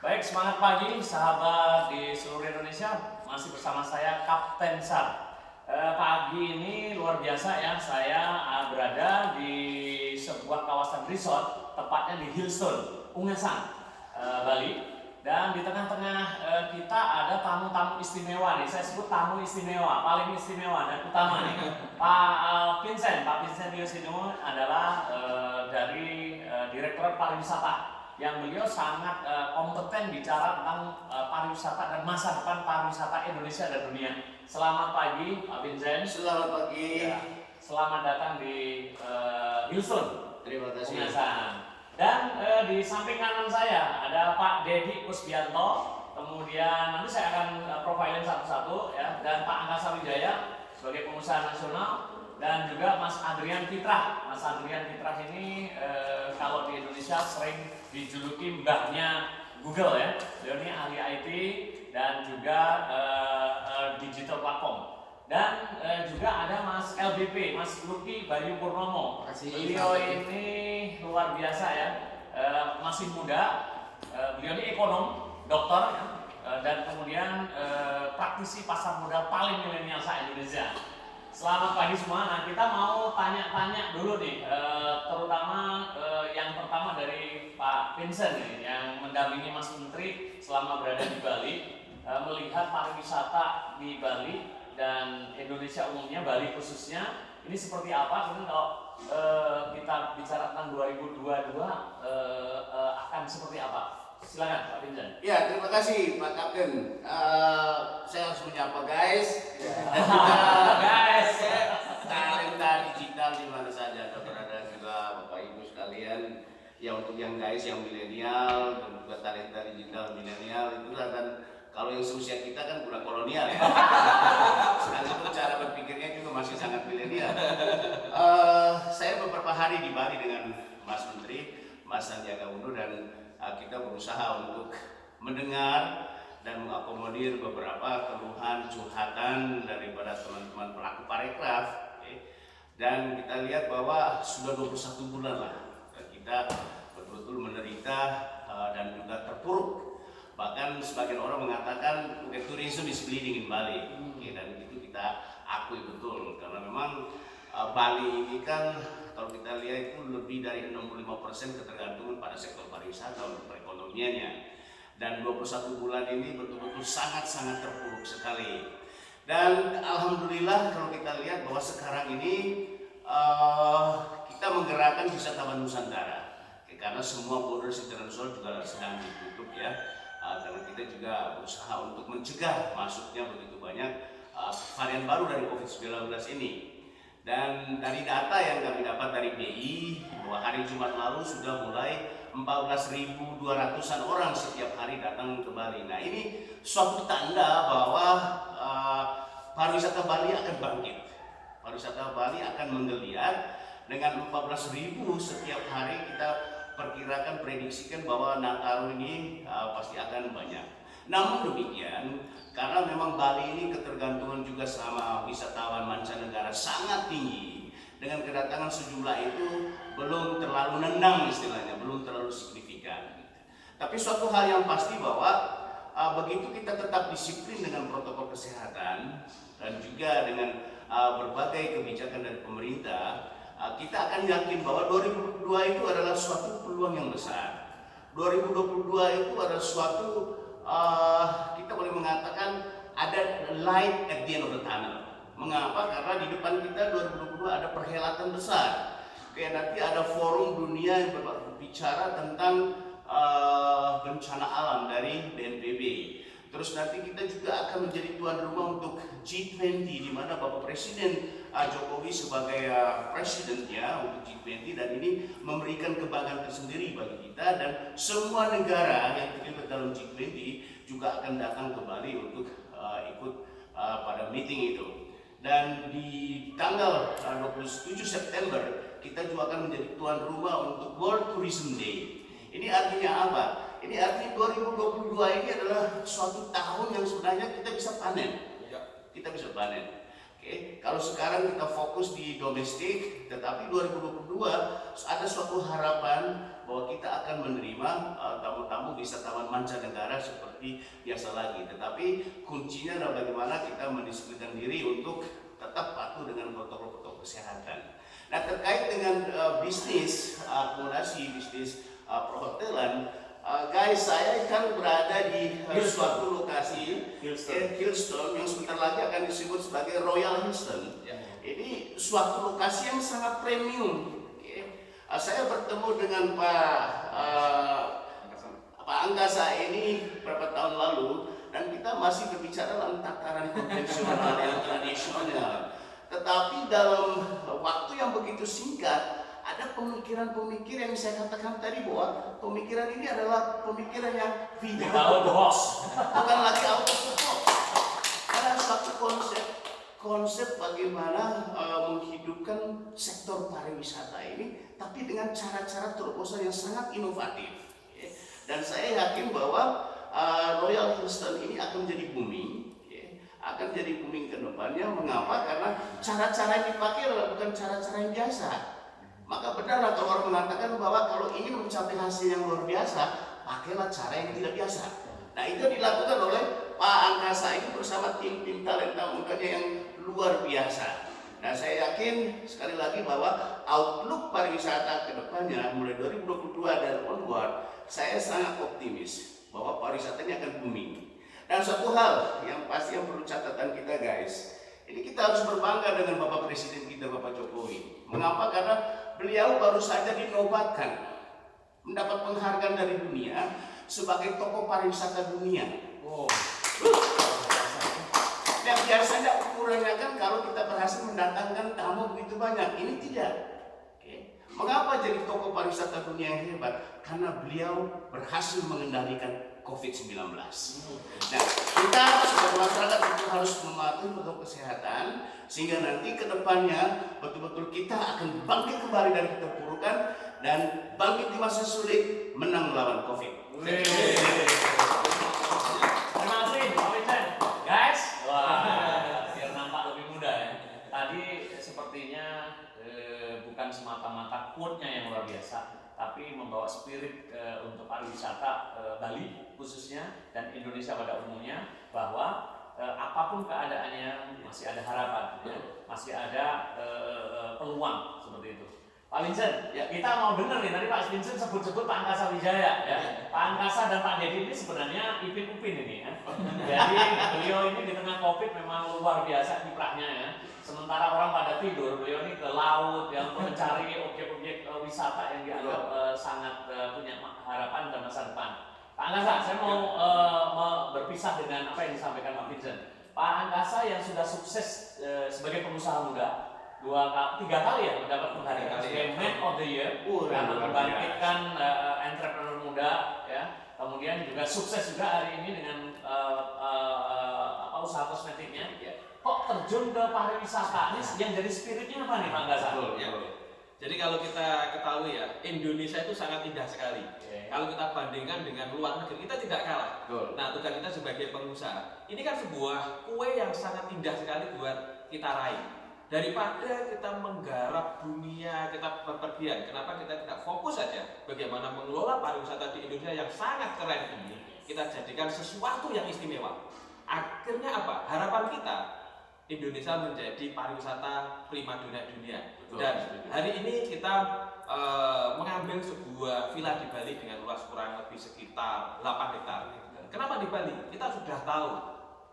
Baik, semangat pagi sahabat di seluruh Indonesia. Masih bersama saya Kapten Sar. Pagi ini luar biasa ya. Saya berada di sebuah kawasan resort, tepatnya di Hillstone, Ungasan, Bali. Dan di tengah-tengah kita ada tamu-tamu istimewa nih. Saya sebut tamu istimewa, paling istimewa dan utama nih. Pak Vincent Diosino adalah dari Direktorat Pariwisata, yang beliau sangat kompeten bicara tentang pariwisata dan masa depan pariwisata Indonesia dan dunia. Selamat pagi Pak Vincent. Selamat pagi. Ya, selamat datang di Hillstone, Terima kasih. Ungasan. Dan di samping kanan saya ada Pak Dedi Kusbianto. Kemudian nanti saya akan profiling satu-satu ya. Dan Pak Angkasa Wijaya sebagai pengusaha nasional, dan juga Mas Adrian Fitrah. Mas Adrian Fitrah ini kalau di Indonesia sering dijuluki mbahnya Google ya. Beliau ini ahli IT dan juga digital platform. Dan juga ada Mas LBP, Mas Luki Bayu Purnomo. Beliau ini luar biasa ya, masih muda. Beliau ini ekonom, dokter ya. Dan kemudian praktisi pasar modal paling milenial se-Indonesia. Selamat pagi semua. Nah, kita mau tanya-tanya dulu nih, terutama yang pertama dari Pak Vincent nih, yang mendampingi Mas Menteri selama berada di Bali, melihat pariwisata di Bali dan Indonesia umumnya, Bali khususnya, ini seperti apa? Kemudian kalau kita bicara tentang 2022 akan seperti apa? Silakan Pak Vincent. Ya, terima kasih Pak Kapten. Saya harus menyapa guys. Guys, Talenta digital di mana saja Anda berada, juga Bapak Ibu sekalian. Ya, untuk yang guys yang milenial dan juga talenta digital milenial itu kan, kalau yang seusia kita kan udah kolonial ya. Sekalipun cara berpikirnya juga masih sangat milenial. Saya beberapa hari di Bali dengan Mas Menteri, Mas Sandiaga Uno, dan kita berusaha untuk mendengar dan mengakomodir beberapa keluhan, curhatan daripada teman-teman pelaku parekraf. Dan kita lihat bahwa sudah 21 bulan lah kita betul-betul menderita dan juga terpuruk. Bahkan sebagian orang mengatakan tourism is bleeding in Bali. Dan itu kita akui betul, karena memang Bali ini kan kalau kita lihat itu lebih dari 65% ketergantungan pada sektor pariwisata untuk perekonomiannya. Dan 21 bulan ini betul-betul sangat-sangat terpuruk sekali. Dan alhamdulillah kalau kita lihat bahwa sekarang ini kita menggerakkan wisatawan Nusantara, karena semua borders internasional juga sedang ditutup ya. Karena kita juga berusaha untuk mencegah masuknya begitu banyak varian baru dari COVID-19 ini. Dan dari data yang kami dapat dari BI, bahwa hari Jumat lalu sudah mulai 14.200-an orang setiap hari datang ke Bali. Nah, ini suatu tanda bahwa pariwisata Bali akan bangkit. Pariwisata Bali akan menggeliat dengan 14.000 setiap hari. Kita perkirakan, prediksikan bahwa Nataru ini pasti akan banyak. Namun demikian, karena memang Bali ini ketergantungan juga sama wisatawan mancanegara sangat tinggi, dengan kedatangan sejumlah itu belum terlalu nendang istilahnya, belum terlalu signifikan. Tapi suatu hal yang pasti bahwa begitu kita tetap disiplin dengan protokol kesehatan dan juga dengan berbagai kebijakan dari pemerintah, kita akan yakin bahwa 2022 itu adalah suatu peluang yang besar. 2022 itu adalah suatu kita boleh mengatakan ada light at the end of the tunnel. Mengapa? Karena di depan kita 2022 ada perhelatan besar. Kayak nanti ada forum dunia yang berbicara tentang bencana alam dari BNPB. Terus nanti kita juga akan menjadi tuan rumah untuk G20, di mana Bapak Presiden Jokowi sebagai presidennya untuk G20, dan ini memberikan kebanggaan tersendiri bagi kita, dan semua negara yang terlibat dalam G20 juga akan datang ke Bali untuk ikut pada meeting itu. Dan di tanggal 27 September kita juga akan menjadi tuan rumah untuk World Tourism Day. Ini artinya apa? Ini artinya 2022 ini adalah suatu tahun yang sebenarnya kita bisa panen. Kita bisa panen. Oke, kalau sekarang kita fokus di domestik, tetapi 2022 ada suatu harapan bahwa kita akan menerima tamu-tamu wisatawan mancanegara seperti biasa lagi. Tetapi kuncinya adalah bagaimana kita mendisiplinkan diri untuk tetap patuh dengan protokol-protokol kesehatan. Nah, terkait dengan bisnis akomodasi, bisnis perhotelan, guys, saya kan berada di suatu lokasi Hilton yang sebentar lagi akan disebut sebagai Royal Hilton. Ini suatu lokasi yang sangat premium. Saya bertemu dengan Pak Angkasa ini beberapa tahun lalu, dan kita masih berbicara dalam tataran konvensional yang tradisional. Tetapi dalam waktu yang begitu singkat, ada pemikiran-pemikiran yang saya katakan tadi, bahwa pemikiran ini adalah pemikiran yang Out the box. bukan lagi out of the box. Ada suatu konsep bagaimana menghidupkan sektor pariwisata ini, tapi dengan cara-cara terobosan yang sangat inovatif. Dan saya yakin bahwa Royal Hilton ini akan menjadi booming, akan jadi booming ke depannya. Mengapa? Karena cara-cara yang dipakai adalah bukan cara-cara yang biasa. Maka benarlah kalau orang mengatakan bahwa kalau ingin mencapai hasil yang luar biasa, pakailah cara yang tidak biasa. Nah, itu dilakukan oleh Pak Angkasa ini bersama tim-tim talenta mudanya yang luar biasa. Nah, saya yakin sekali lagi bahwa outlook pariwisata ke depannya mulai 2022 dan onward, saya sangat optimis bahwa pariwisata ini akan booming. Dan satu hal yang pasti yang perlu catatan kita, guys, ini kita harus berbangga dengan Bapak Presiden kita, Bapak Jokowi. Mengapa? Karena beliau baru saja dinobatkan, mendapat penghargaan dari dunia sebagai tokoh pariwisata dunia. Oh. Dan biasanya ukurannya kan kalau kita berhasil mendatangkan tamu begitu banyak, ini tidak. Mengapa jadi tokoh pariwisata dunia yang hebat? Karena beliau berhasil mengendalikan COVID-19. Nah, kita sebagai masyarakat itu harus mematuhi protokol kesehatan, sehingga nanti ke depannya betul-betul kita akan bangkit kembali dari keterpurukan dan bangkit di masa sulit, menang melawan COVID. Terima kasih, Pak Vincent. Guys, wah, biar nampak lebih muda ya. Tadi sepertinya bukan semata-mata quote-nya yang luar biasa, tapi membawa spirit untuk pariwisata Bali khususnya dan Indonesia pada umumnya, bahwa apapun keadaannya masih ada harapan, ya. Masih ada peluang seperti itu. Pak Vincent, ya, kita mau dengar nih, tadi Pak Vincent sebut-sebut Pak Angkasa Wijaya, ya. Pak Angkasa dan Pak Dedi ini sebenarnya ipin-upin ini, ya. Jadi beliau ini di tengah COVID memang luar biasa kiprahnya, ya. Sementara orang pada tidur, beliau ini ke laut, ya, untuk mencari objek-objek wisata yang dianggap sangat punya harapan dan masa depan. Pak Angkasa, saya mau berpisah dengan apa yang disampaikan Pak Vincent. Pak Angkasa yang sudah sukses sebagai pengusaha muda, 3 kali ya mendapat penghargaan sebagai Man of the Year karena membangkitkan entrepreneur muda, ya. Kemudian juga sukses juga hari ini dengan usaha kosmetiknya. Kok terjun ke pariwisata ini yang jadi spiritnya apa nih Pak Angkasa? Jadi kalau kita ketahui ya, Indonesia itu sangat indah sekali. Kalau kita bandingkan dengan luar negeri, kita tidak kalah. Nah, tugas kita sebagai pengusaha, ini kan sebuah kue yang sangat indah sekali buat kita raih. Daripada kita menggarap dunia, kita bepergian, kenapa kita tidak fokus saja bagaimana mengelola pariwisata di Indonesia yang sangat keren ini, kita jadikan sesuatu yang istimewa. Akhirnya apa? Harapan kita, Indonesia menjadi pariwisata primadona dunia. Dan hari ini kita mengambil sebuah villa di Bali dengan luas kurang lebih sekitar 8 hektar. Kenapa di Bali? Kita sudah tahu,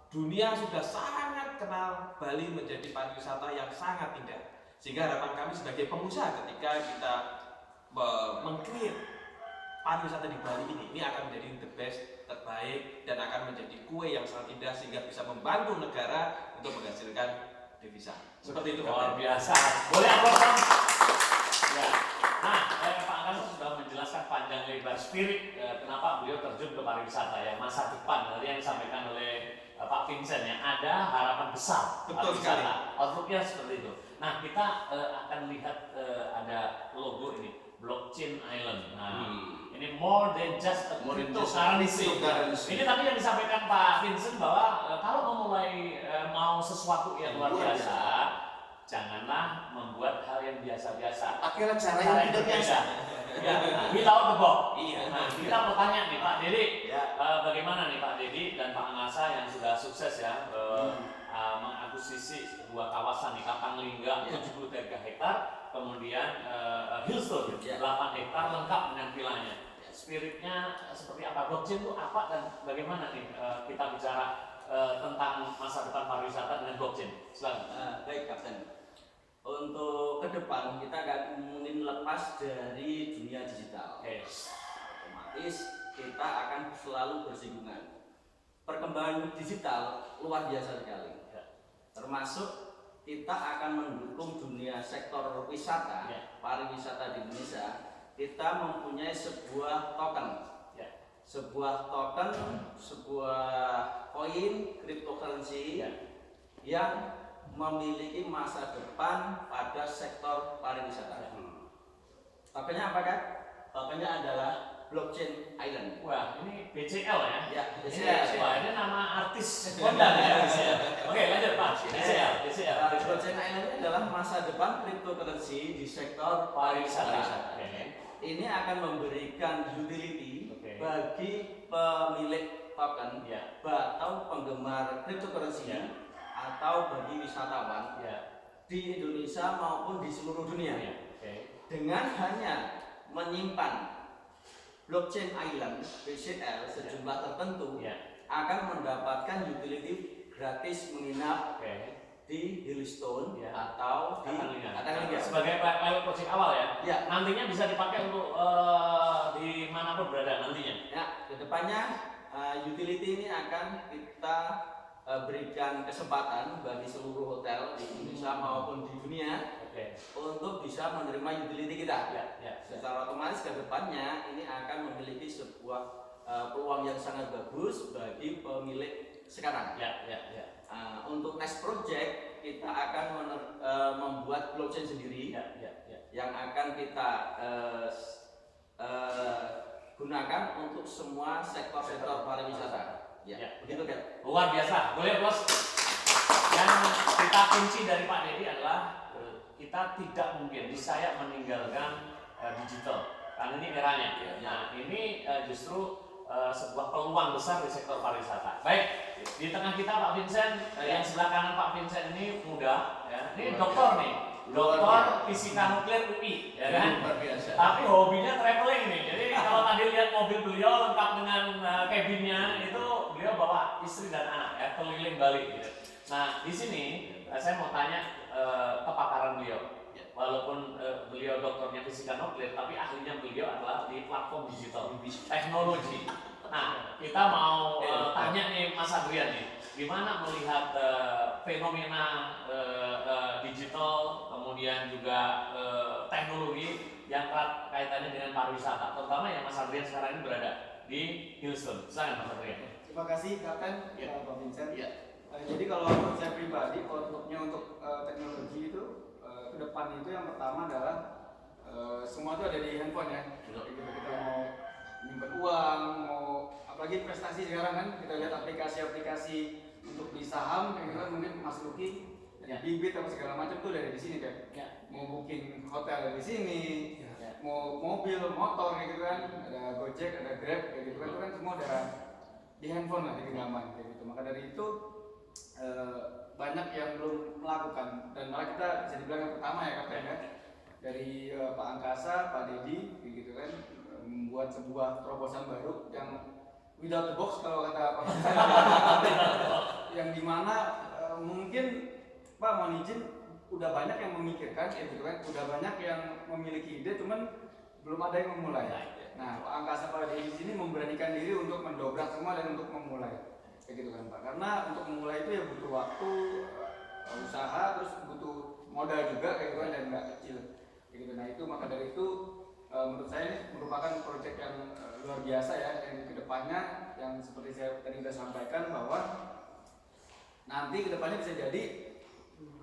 dunia sudah sangat kenal Bali menjadi pariwisata yang sangat indah. Sehingga harapan kami sebagai pengusaha ketika kita meng-create pariwisata di Bali ini akan menjadi the best, terbaik, dan akan menjadi kue yang sangat indah sehingga bisa membantu negara untuk menghasilkan devisa. Seperti itu. Luar biasa. Boleh aplaus? Ya. Nah, Pak Angkasa sudah menjelaskan panjang lebar spirit kenapa beliau terjun ke pariwisata, ya, masa depan tadi yang disampaikan oleh Pak Vincent, ya, ada harapan besar. Betul sekali. Outlooknya seperti itu. Nah, kita akan lihat ada logo ini, Blockchain Island. Nah, ini more than just a cryptocurrency. Ini tadi yang disampaikan Pak Vincent bahwa kalau memulai mau sesuatu yang luar biasa, janganlah membuat hal yang biasa-biasa. Akhirnya cara yang tidak biasa. Ya, without the box. Iya. Nah, kita mau tanya nih Pak Dedi, Ya. bagaimana nih Pak Dedi dan Pak Angasa yang sudah sukses ya mengakuisisi sebuah kawasan di Kapanglingga 73 hektar, kemudian Hillstone 8 hektar lengkap dengan vilanya. Spiritnya seperti apa? Blockchain itu apa dan bagaimana nih kita bicara tentang masa depan pariwisata dengan blockchain? Silakan. Baik Kapten. Untuk ke depan kita akan mungkin lepas dari dunia digital. Otomatis kita akan selalu bersinggungan. Perkembangan digital luar biasa sekali. Termasuk kita akan mendukung dunia sektor wisata, pariwisata di Indonesia. Kita mempunyai sebuah token, sebuah koin cryptocurrency yang memiliki masa depan pada sektor pariwisata. Tokennya apakah? Tokennya adalah Blockchain Island. Wah, ini BCL ya? Ya, BCL. Wah, ini nama artis kondang ya. Oke, lanjut Pak. BCL. Blockchain Island ini adalah masa depan cryptocurrency di sektor pariwisata. Ini akan memberikan utility bagi pemilik token atau penggemar cryptocurrency atau bagi wisatawan di Indonesia maupun di seluruh dunia. Dengan hanya menyimpan Blockchain Island (BCL) sejumlah tertentu akan mendapatkan utility gratis menginap di Hillstone atau di Kapanglingga sebagai pilot project awal ya. Nantinya bisa dipakai untuk dimanapun berada nantinya. Ya, kedepannya utility ini akan kita berikan kesempatan bagi seluruh hotel di Indonesia maupun di dunia untuk bisa menerima utility kita. Secara otomatis ke depannya ini akan memiliki sebuah peluang yang sangat bagus bagi pemilik sekarang. Untuk next project kita akan membuat blockchain sendiri yang akan kita gunakan untuk semua sektor pariwisata. Begitu kan? Luar biasa. Boleh bos. Yang kita kunci dari Pak Dedi adalah kita tidak mungkin saya meninggalkan digital karena ini eranya. Nah ini justru sebuah peluang besar di sektor pariwisata. Baik, di tengah kita Pak Vincent, yang sebelah kanan Pak Vincent ini muda, ini dokter nih, dokter fisika nuklir UI, ya kan? Tapi hobinya traveling nih. Jadi kalau tadi lihat mobil beliau lengkap dengan cabinnya, itu beliau bawa istri dan anak keliling Bali. Gitu. Nah di sini saya mau tanya kepakaran beliau. Walaupun beliau dokternya fisika nuklir, tapi ahlinya beliau adalah di platform digital, teknologi. Nah, kita mau tanya nih Mas Adrian nih, gimana melihat fenomena digital, kemudian juga teknologi yang erat kaitannya dengan pariwisata, terutama yang Mas Adrian sekarang ini berada di Hillstone. Silakan Mas Adrian. Terima kasih Kapten, Pak Vincent. Jadi kalau saya pribadi, outlooknya untuk teknologi itu ke depan itu yang pertama adalah semua itu ada di handphone ya. Gitu, kita mau nyimpen uang, mau apalagi investasi sekarang kan kita lihat aplikasi-aplikasi untuk di saham kayak gitu kan, mungkin Mas Luki bibit apa segala macam tuh dari di sini kan. Mau booking hotel dari sini, mau mobil, motor kayak gitu kan, ada Gojek, ada Grab kayak gitu kan, itu kan semua ada di handphone lah, di genggaman kayak gitu. Maka dari itu banyak yang belum melakukan dan malah kita bisa dibilang yang pertama ya Kapten ya, dari Pak Angkasa, Pak Dedi gitu kan, membuat sebuah terobosan baru yang without the box kalau kata Pak yang dimana mungkin Pak mohon izin udah banyak yang memikirkan kayak gitu kan, udah banyak yang memiliki ide cuman belum ada yang memulai. Nah Pak Angkasa, Pak Dedi di sini memberanikan diri untuk mendobrak semua dan untuk memulai. Kayak gitu kan Pak, karena untuk memulai itu ya butuh waktu, usaha, terus butuh modal juga kayak gitu kan, dan nggak kecil kayak gitu. Nah itu maka dari itu menurut saya ini merupakan proyek yang luar biasa ya, yang kedepannya yang seperti saya tadi sudah sampaikan bahwa nanti kedepannya bisa jadi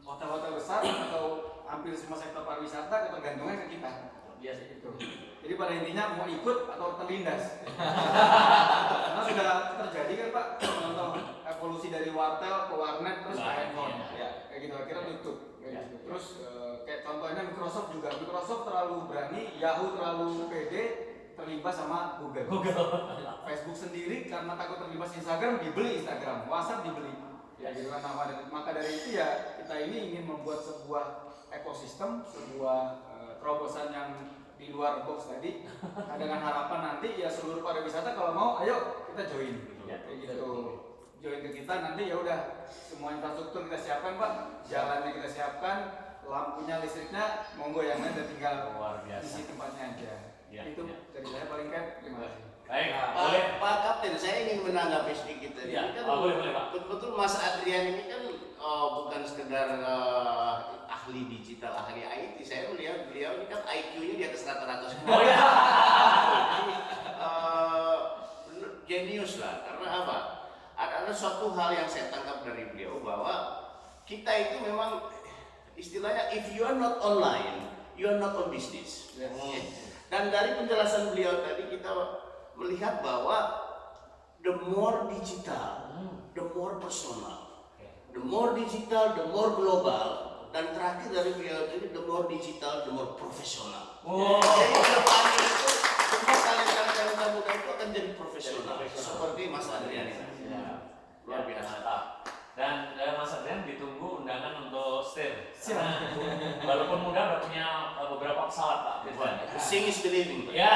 hotel-hotel besar atau hampir semua sektor pariwisata ketergantungan ke kita. Biasa gitu. Jadi pada intinya mau ikut atau terlindas. Karena sudah terjadi kan Pak, contoh evolusi dari wartel ke warnet terus ke handphone. Kayak gitu akhirnya tutup. Kayak gitu. Terus kayak contohnya Microsoft juga. Microsoft terlalu berani, Yahoo terlalu pede terlibat sama Google. Facebook sendiri karena takut terlibat Instagram dibeli Instagram, WhatsApp dibeli. Ya gitu kan. Maka dari itu ya kita ini ingin membuat sebuah ekosistem, sebuah terobosan yang di luar box tadi dengan harapan nanti ya seluruh pariwisata kalau mau ayo kita join kayak gitu, join ke kita nanti ya udah semua infrastruktur kita siapkan Pak, jalannya kita siapkan, lampunya listriknya monggo yang lain udah tinggal isi tempatnya aja. Itu dari saya paling kan. Terima kasih. Baik, Pak Kapten, saya ingin menanggapi sedikit tadi. Ya, Kan boleh Pak. betul-betul Mas Adrian ini kan bukan sekedar ahli digital, ahli IT. Saya melihat beliau ini kan IQ-nya di atas rata-rata semua. Oh ya. Genius lah. Karena apa? Ada suatu hal yang saya tangkap dari beliau bahwa kita itu memang istilahnya if you are not online, you are not on business. Yes. Dan dari penjelasan beliau tadi kita melihat bahwa the more digital, the more personal, the more digital, the more global, dan terakhir dari beliau ini the more digital, the more profesional. Jadi ke depannya itu semua talenta muda itu akan jadi profesional, seperti Mas Adrian ini. Luar biasa. Dan Mas Adrian ditunggu undangan untuk STIR. Walaupun muda udah punya beberapa pesawat Pak. Sing is believing. Ya.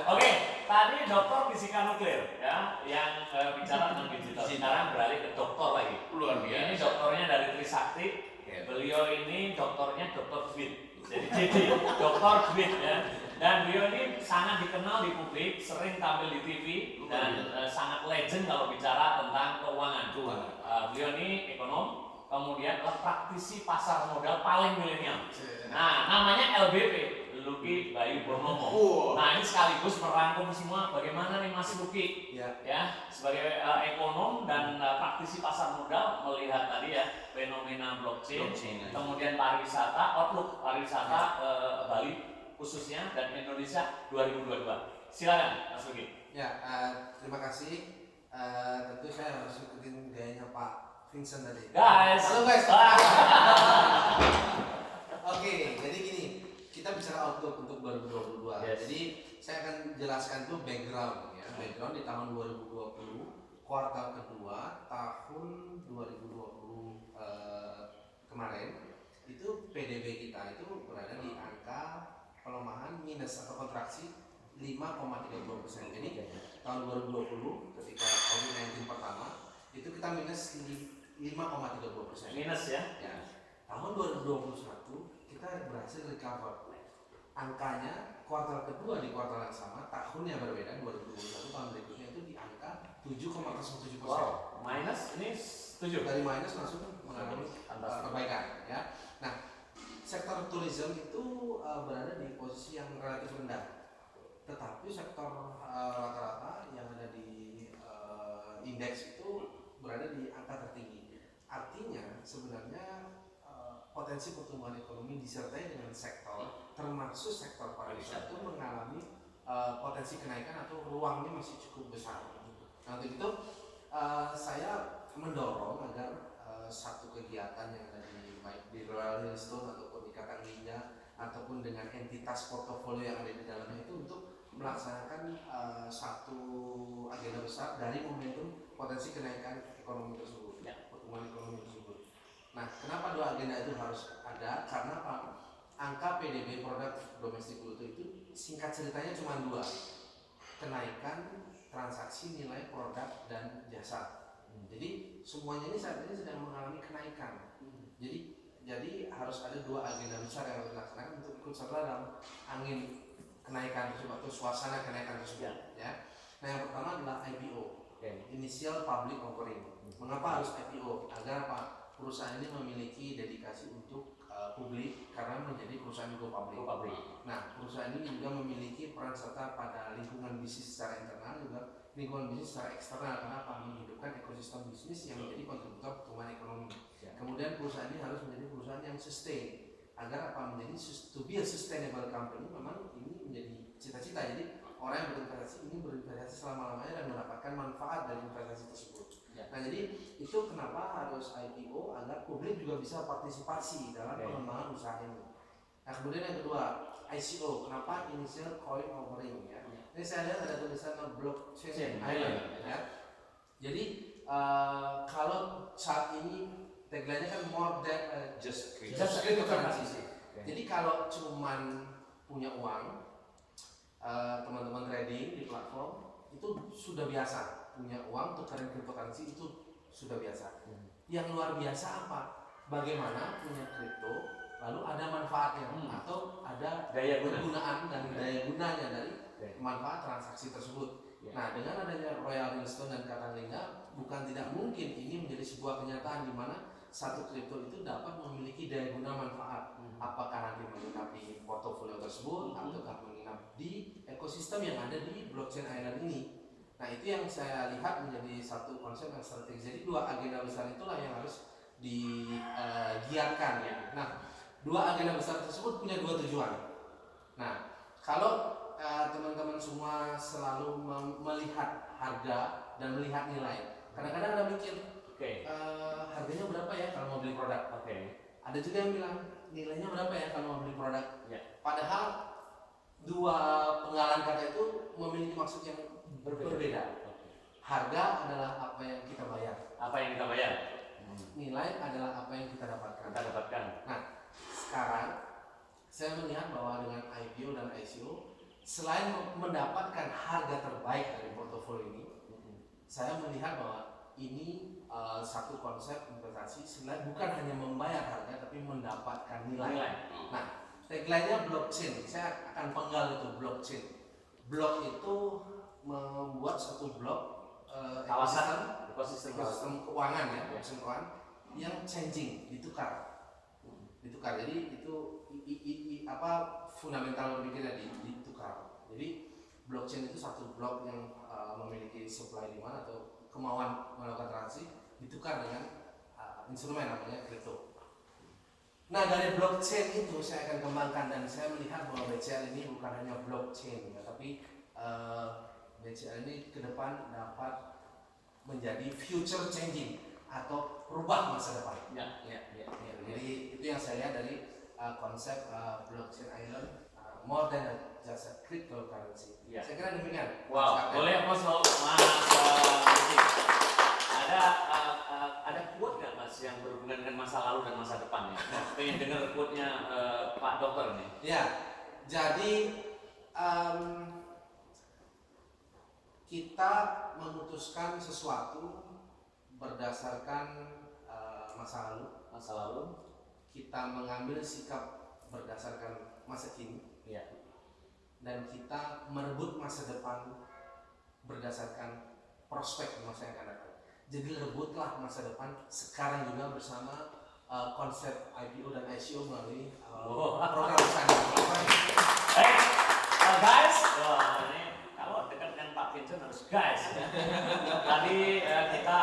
Oke, tadi dokter fisika nuklir ya, yang bicara tentang digital. Sekarang beralih ke dokter lagi. Luar biasa. Ini dokternya dari Trisakti. Beliau ini dokternya Dokter Dwight. Jadi Dokter Dwight ya. Dan beliau ini sangat dikenal di publik, sering tampil di TV dan sangat legend kalau bicara tentang keuangan. Beliau ini ekonom, kemudian adalah praktisi pasar modal paling milenial. Nah, namanya LBP, Lucky Bayu Purnomo. Nah, ini sekaligus merangkum semua bagaimana nih Mas Lucky ya sebagai ekonom dan praktisi pasar modal melihat tadi ya fenomena blockchain. Kemudian pariwisata, outlook pariwisata Bali khususnya dan Indonesia 2022. Silakan Mas Lucky. Ya, terima kasih. Tentu saya harus ikutin gayanya Pak Vincent tadi. Guys. Halo guys. Oke, jadi gini, kita bicara outlook untuk 2022. Yes. Jadi saya akan jelaskan tuh background ya. Background di tahun 2020, kuartal kedua tahun 2020 kemarin itu PDB kita itu berada di angka pelemahan minus atau kontraksi 5,32%. Jadi tahun 2020 ketika COVID-19 pertama itu kita minus 5,32%. Minus ya. Tahun 2021 kita berhasil recover. Angkanya kuartal kedua di kuartal yang sama, tahunnya berbeda 2021 tahun berikutnya itu di angka 7,07%. Wow, minus ini 7. Dari minus langsung mengalami perbaikan ya. Nah, sektor tourism itu berada di posisi yang relatif rendah, tetapi sektor rata-rata yang ada di indeks itu berada di angka tertinggi. Artinya sebenarnya potensi pertumbuhan ekonomi disertai dengan sektor termasuk sektor pariwisata itu mengalami potensi kenaikan atau ruangnya masih cukup besar. Nah, untuk itu saya mendorong agar satu kegiatan yang ada di baik di Royal Hillstone ataupun di Kata Linja ataupun dengan entitas portofolio yang ada di dalamnya itu untuk melaksanakan satu agenda besar dari momentum potensi kenaikan ekonomi tersebut, pertumbuhan ekonomi tersebut. Nah, kenapa dua agenda itu harus ada? Karena apa? Angka PDB produk domestik bruto itu singkat ceritanya cuma dua, kenaikan transaksi nilai produk dan jasa. Jadi semuanya ini saat ini sedang mengalami kenaikan. Jadi harus ada dua agenda besar yang harus dilaksanakan untuk ikut serta dalam angin kenaikan tersebut atau suasana kenaikan tersebut. Ya. Nah, yang pertama adalah IPO, Initial Public Offering. Mengapa harus IPO? Agar apa? Perusahaan ini memiliki dedikasi untuk publik karena menjadi perusahaan go public. Nah, perusahaan ini juga memiliki peran serta pada lingkungan bisnis secara internal juga lingkungan bisnis secara eksternal karena apa? Menghidupkan ekosistem bisnis yang menjadi kontributor pertumbuhan ekonomi. Kemudian perusahaan ini harus menjadi perusahaan yang sustain agar apa? Menjadi to be a sustainable company. Memang ini menjadi cita-cita. Jadi orang yang berinvestasi ini berinvestasi selama-lamanya dan mendapatkan manfaat dari investasi tersebut. Nah, Nah jadi itu kenapa harus IPO agar publik juga bisa partisipasi dalam pengembangan usaha ini. Nah kemudian yang kedua ICO, kenapa Initial Coin Offering ya? Ini saya lihat ada tulisan Blockchain Island ya. Jadi kalau saat ini tagline-nya kan more than Just cryptocurrency. Jadi kalau cuman punya uang, teman-teman trading di platform itu sudah biasa, punya uang tukaran cryptocurrency itu sudah biasa. Yang luar biasa apa? Bagaimana punya kripto lalu ada manfaatnya atau ada Daya guna. kegunaan dan daya gunanya dari manfaat transaksi tersebut. Nah dengan adanya Royal Millstone dan Catalina, bukan tidak mungkin ini menjadi sebuah kenyataan di mana satu kripto itu dapat memiliki daya guna manfaat. Apakah nanti menginap di portofolio tersebut ataukah menginap di ekosistem yang ada di blockchain island ini. Nah itu yang saya lihat menjadi satu konsep yang strategis. Jadi dua agenda besar itulah yang harus digiatkan ya. Nah dua agenda besar tersebut punya dua tujuan. Nah kalau teman-teman semua selalu melihat harga dan melihat nilai, kadang-kadang ada mikir harganya berapa ya kalau mau beli produk. Ada juga yang bilang nilainya berapa ya kalau mau beli produk. Padahal dua penggalan kata itu memiliki maksud yang berbeda. Harga adalah apa yang kita bayar. Nilai adalah apa yang kita dapatkan. Nah, sekarang saya melihat bahwa dengan IPO dan ICO, selain mendapatkan harga terbaik dari portofolio ini, saya melihat bahwa ini satu konsep investasi selain bukan hanya membayar harga tapi mendapatkan nilai. Nah, tagline-nya blockchain. Saya akan penggal itu blockchain. Blok itu membuat satu blok ekosistem keuangan ya, ekosistem keuangan yang changing, ditukar. Jadi itu fundamental berpikirnya ditukar. Jadi blockchain itu satu blok yang memiliki supply demand atau kemauan melakukan transaksi ditukar dengan instrumen namanya kripto. Nah dari blockchain itu saya akan kembangkan dan saya melihat bahwa BCL ini bukan hanya blockchain ya, tapi BCL ini ke depan dapat menjadi future changing atau rubah masa depan. Jadi itu yang saya lihat dari konsep blockchain island, more than just a cryptocurrency. Saya kira demikian. Wow, boleh Mas ada quote nggak Mas yang berhubungan dengan masa lalu dan masa depan ya? Pengen dengar quote-nya Pak Dokter nih. Ya, jadi kita memutuskan sesuatu berdasarkan masa lalu. Kita mengambil sikap berdasarkan masa kini. Dan kita merebut masa depan berdasarkan prospek masa yang akan datang. Jadi rebutlah masa depan sekarang juga bersama konsep IPO dan ICO melalui program sana. Guys, ini kalau dekat dengan Pak Vincent harus guys. Tadi kita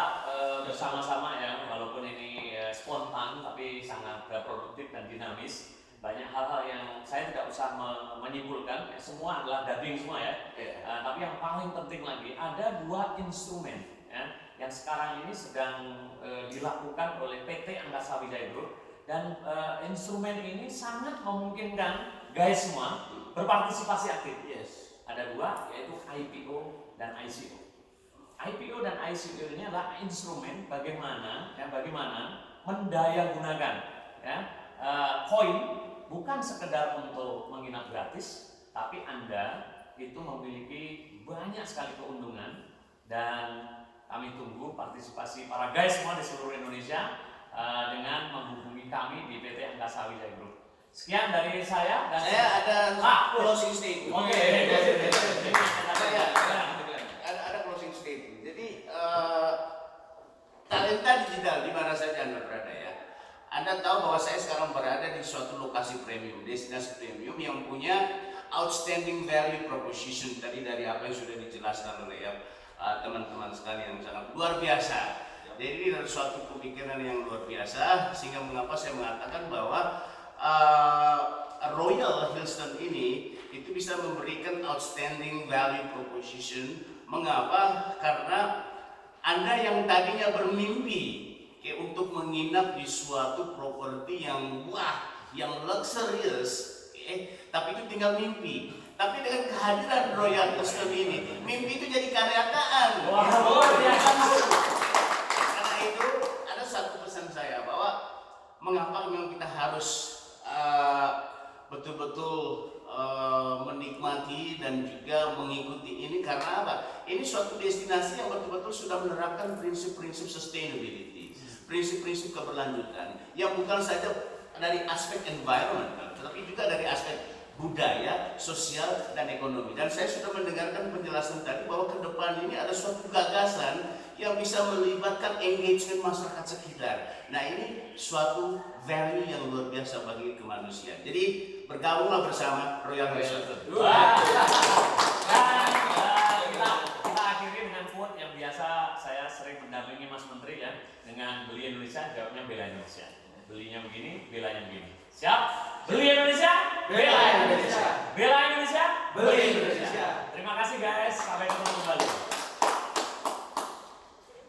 bersama-sama ya, walaupun ini spontan tapi sangat produktif dan dinamis. Banyak hal-hal yang saya tidak usah menyimpulkan, semua adalah daging semua ya. Tapi yang paling penting lagi ada dua instrumen ya, yang sekarang ini sedang dilakukan oleh PT Angkasa Wijaya Group dan instrumen ini sangat memungkinkan guys semua berpartisipasi aktif. Ada dua, yaitu IPO dan ICO. IPO dan ICO ini adalah instrumen bagaimana mendaya gunakan ya, koin bukan sekedar untuk menginap gratis, tapi Anda itu memiliki banyak sekali keuntungan dan kami tunggu partisipasi para guys semua di seluruh Indonesia dengan menghubungi kami di PT Angkasa Wijaya Group. Sekian dari saya dan saya ada closing statement. Ada closing statement. Jadi talenta digital di mana saja Anda berada ya. Anda tahu bahwa saya sekarang berada di suatu lokasi premium, destinasi premium yang punya outstanding value proposition tadi dari apa yang sudah dijelaskan oleh teman-teman sekalian yang sangat luar biasa. Jadi ini dari suatu pemikiran yang luar biasa sehingga mengapa saya mengatakan bahwa Royal Millstone ini itu bisa memberikan outstanding value proposition. Mengapa? Karena Anda yang tadinya bermimpi untuk menginap di suatu properti yang wah, yang luxurious, tapi itu tinggal mimpi. Tapi dengan kehadiran Royal Custom ini, mimpi itu jadi kenyataan. Karena itu ada satu pesan saya bahwa mengapa memang kita harus betul-betul menikmati dan juga mengikuti ini, karena apa? Ini suatu destinasi yang betul-betul sudah menerapkan prinsip-prinsip sustainability, prinsip-prinsip keberlanjutan yang bukan saja dari aspek environment, tetapi juga dari aspek budaya, sosial, dan ekonomi. Dan saya sudah mendengarkan penjelasan tadi bahwa ke depan ini ada suatu gagasan yang bisa melibatkan engagement masyarakat sekitar. Nah, ini suatu value yang luar biasa bagi kemanusiaan. Jadi bergabunglah bersama Royal Custom. Kita akhiri dengan quote yang biasa saya sering mendampingi Mas Menteri ya, dengan beli Indonesia, jawabnya bela Indonesia. Belinya begini, belanya begini. Siap? Beli Indonesia, bela Indonesia. Bela Indonesia, beli Indonesia. Terima kasih guys, sampai ketemu kembali.